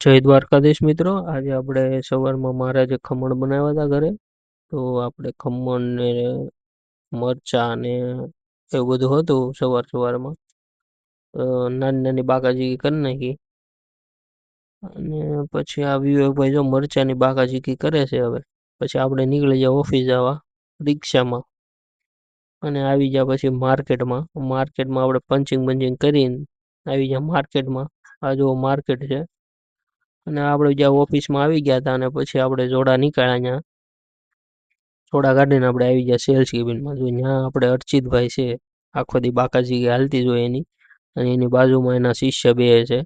જય દ્વારકાધીશ મિત્રો. આજે આપણે સવારમાં મહારાજે ખમણ બનાવ્યા હતા ઘરે. તો આપણે ખમણ ને મરચા ને એવું બધું હતું સવારમાં. નાની નાની બાકાજીકી કરી નાખી. અને પછી આ વિવેકભાઈ જો મરચાની બાકાજીકી કરે છે હવે. પછી આપણે નીકળી જાય ઓફિસ જવા રિક્ષામાં. અને આવી ગયા પછી માર્કેટમાં આપણે પંચિંગ કરીને આવી ગયા માર્કેટમાં. આ જો માર્કેટ છે. અને આપણે જ્યાં ઓફિસમાં આવી ગયા હતા અને પછી આપણે જોડા નીકળ્યા ત્યાં જોડા કાઢીને આપણે આવી ગયા સેલ્સ કેબિનમાં. જો ત્યાં આપણે અર્ચિતભાઈ છે, આખો દી બાકાજીકી હાલતી જ હોય એની. અને એની બાજુમાં એના શિષ્ય બે છે,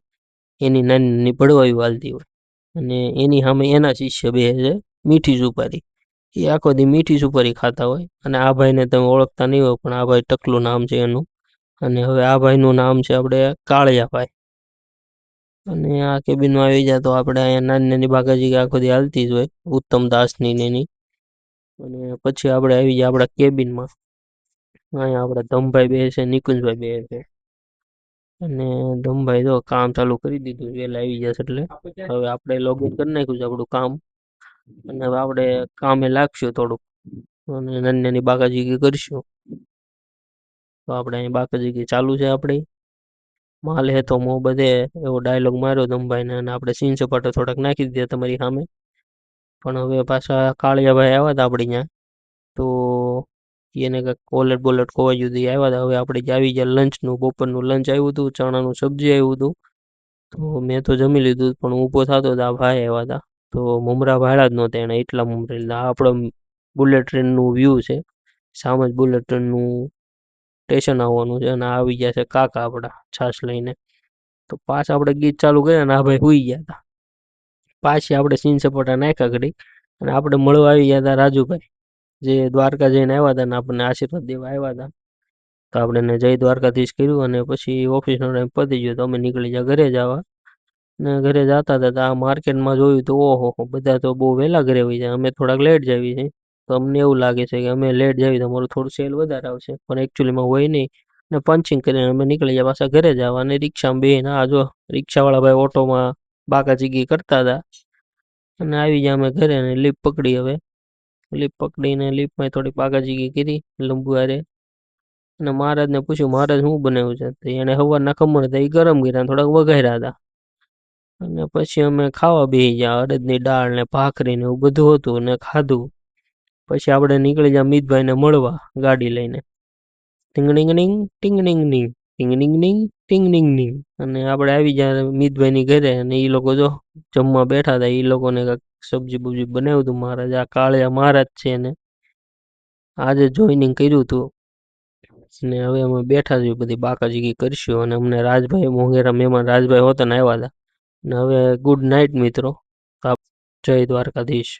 એની નાની નાની ભડવાઈઓ હાલતી હોય. અને એની સામે એના શિષ્ય બે છે, મીઠી સુપારી. એ આખો દી મીઠી સુપારી ખાતા હોય. અને આ ભાઈને તમે ઓળખતા નહીં હોય, પણ આ ભાઈ ટકલું નામ છે એનું. અને હવે આ ભાઈનું નામ છે આપણે કાળિયાભાઈ. અને આ કેબિનમાં આવી જાય તો આપણે અહીંયા નાની નાની બાકાજીકી આખો દી હાલતી જ હોય, ઉત્તમ દાસની ને એની. અને પછી આપણે આવી જાય આપણા કેબિનમાં. અહીંયા આપણા ધમભાઈ બે છે, નિકુંજભાઈ બે છે. અને ધમભાઈ જો કામ ચાલુ કરી દીધું વહેલા આવી જશે એટલે. હવે આપણે લોગિન કરી નાખ્યું છે આપણું કામ. અને હવે આપણે કામે લાગશું થોડુંક. અને નાની નાની બાકાજીકી કરશું. તો આપણે અહીં બાકાજીકી ચાલુ છે આપણી. માલ હે તો મોહબ્બતે એવો ડાયલોગ માર્યો ધમભાઈને. અને આપણે સીન સપાટો થોડાક નાખી દીધા તમારી સામે. પણ હવે પાછા કાળિયાભાઈ આવ્યા હતા આપણે ત્યાં. તો એને કંઈક બોલેટ ખોવાઈ ગયું હતું, આવ્યા હતા. હવે આપણે આવી ગયા લંચનું, બપોરનું લંચ આવ્યું હતું, ચણાનું સબ્જી આવ્યું હતું. તો મેં તો જમી લીધું, પણ ઊભો થતો હતો આ ભાઈ આવ્યા હતા. તો મમરા ભાડ્યા જ નહોતા, એને એટલા મમરા લીધા. આ આપણો બુલેટ ટ્રેનનું વ્યૂ છે. સામે જ બુલેટ ટ્રેનનું સ્ટેશન આવવાનું છે. અને આવી ગયા છે કાકા આપણા છાશ લઈને. તો પાછા આપણે ગીત ચાલુ કર્યા ને આ ભાઈ હુઈ ગયા હતા. પાછી આપણે સીન સપાટા નાખ્યા ઘડી. અને આપણે મળવા આવી ગયા હતા રાજુભાઈ, જે દ્વારકા જઈને આવ્યા હતા ને આપણને આશીર્વાદ દેવા આવ્યા હતા. તો આપણે એને જય દ્વારકાધીશ કર્યું. અને પછી ઓફિસનો ટાઈમ પતી ગયો તો અમે નીકળી ગયા ઘરે જવા. ને ઘરે જતા હતા તો આ માર્કેટમાં જોયું તો ઓહો બધા તો બહુ વહેલા ઘરે હોય જાય, અમે થોડાક લેટ જાવી છે. તો અમને એવું લાગે છે કે અમે લેટ જાવી તો અમારું થોડું સેલ વધારે આવશે, પણ એકચ્યુઅલીમાં હોય નહીં. ને પંચિંગ કરીને અમે નીકળી ગયા પાછા ઘરે જવા. અને રિક્ષામાં બેહીને આ જો રિક્ષાવાળા ભાઈ ઓટોમાં બાકાચીકી કરતા હતા. અને આવી ગયા અમે ઘરે અને લિફ્ટ પકડી. હવે લિફ્ટ પકડીને લિફ્ટમાં થોડીક બાકાચીકી કરી લંબુઆરે. અને મહારાજને પૂછ્યું મહારાજ શું બનાવ્યું છે. તો એને સવારના ખમણ હતા એ ગરમ કર્યા, થોડાક વઘાર્યા હતા. અને પછી અમે ખાવા બેસી ગયા. અડદની દાળ ને ભાખરી ને એવું બધું હતું ને ખાધું. પછી આપણે નીકળી ગયા મિતભાઈને મળવા ગાડી લઈને. ટીંગણીંગણીંગ ટીંગણીંગણીંગ ટીંગણીંગણીંગ ટીંગણીંગણીંગ. અને આપણે આવી ગયા મિતભાઈની ઘરે. અને એ લોકો જો જમવા બેઠા હતા. એ લોકોને કાંઈક સબ્જી બબ્જી બનાવ્યું હતું મહારાજ. આ કાળિયા મહારાજ છે એને આજે જોઈનિંગ કર્યું હતું. ને હવે અમે બેઠા છીએ બધી બાકાજીકી કરશું. અને અમને રાજભાઈ મોંઘેરા મહેમાન રાજભાઈ હોતા ને આવ્યા હતા. ને હવે ગુડ નાઇટ મિત્રો. જય દ્વારકાધીશ.